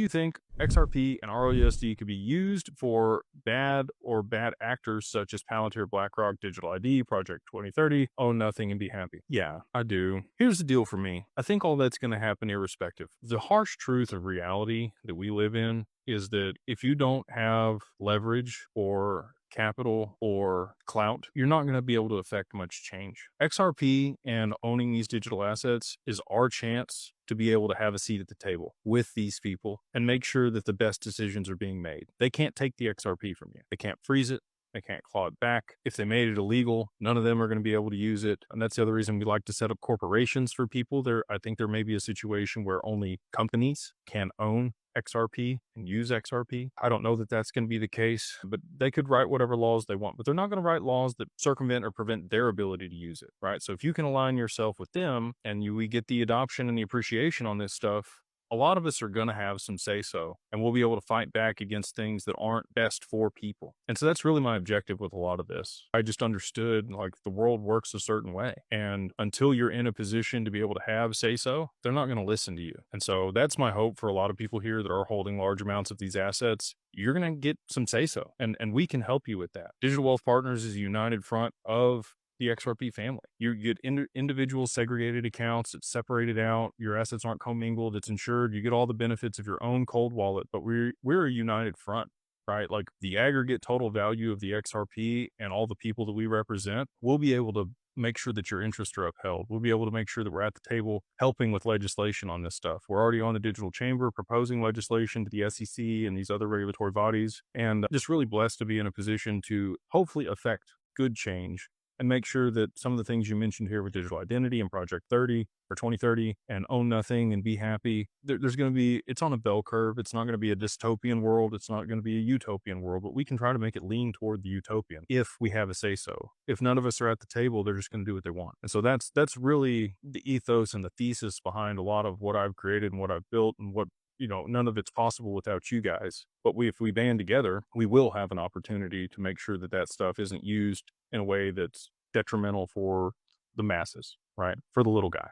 you think XRP and ROUSD could be used for bad actors such as Palantir, BlackRock, Digital ID, Project 2030, Own Nothing, and Be Happy? Yeah, I do. Here's the deal for me. I think all that's going to happen irrespective. The harsh truth of reality that we live in is that if you don't have leverage or capital or clout, you're not going to be able to affect much change. XRP and owning these digital assets is our chance to be able to have a seat at the table with these people and make sure that the best decisions are being made. They can't take the XRP from you. They can't freeze it. They can't claw it back. If they made it illegal, none of them are going to be able to use it. And that's the other reason we like to set up corporations for people. I think there may be a situation where only companies can own XRP and use XRP. I don't know that that's going to be the case, but they could write whatever laws they want, but they're not going to write laws that circumvent or prevent their ability to use it, right? So if you can align yourself with them and we get the adoption and the appreciation on this stuff, a lot of us are going to have some say-so, and we'll be able to fight back against things that aren't best for people. And so that's really my objective with a lot of this. I just understood like the world works a certain way. And until you're in a position to be able to have say-so, they're not going to listen to you. And so that's my hope for a lot of people here that are holding large amounts of these assets. You're going to get some say-so, and we can help you with that. Digital Wealth Partners is a united front of the XRP family. You get individual segregated accounts. It's separated out. Your assets aren't commingled. It's insured. You get all the benefits of your own cold wallet, but we're a united front, right? Like the aggregate total value of the XRP and all the people that we represent, we'll be able to make sure that your interests are upheld. We'll be able to make sure that we're at the table helping with legislation on this stuff. We're already on the digital chamber proposing legislation to the SEC and these other regulatory bodies, and just really blessed to be in a position to hopefully affect good change and make sure that some of the things you mentioned here with digital identity and Project 30 or 2030 and Own Nothing and Be Happy, there's going to be, it's on a bell curve. It's not going to be a dystopian world. It's not going to be a utopian world, but we can try to make it lean toward the utopian if we have a say-so. If none of us are at the table, they're just going to do what they want. And so that's really the ethos and the thesis behind a lot of what I've created and what I've built and what, none of it's possible without you guys. But if we band together, we will have an opportunity to make sure that that stuff isn't used in a way that's detrimental for the masses, right? For the little guy.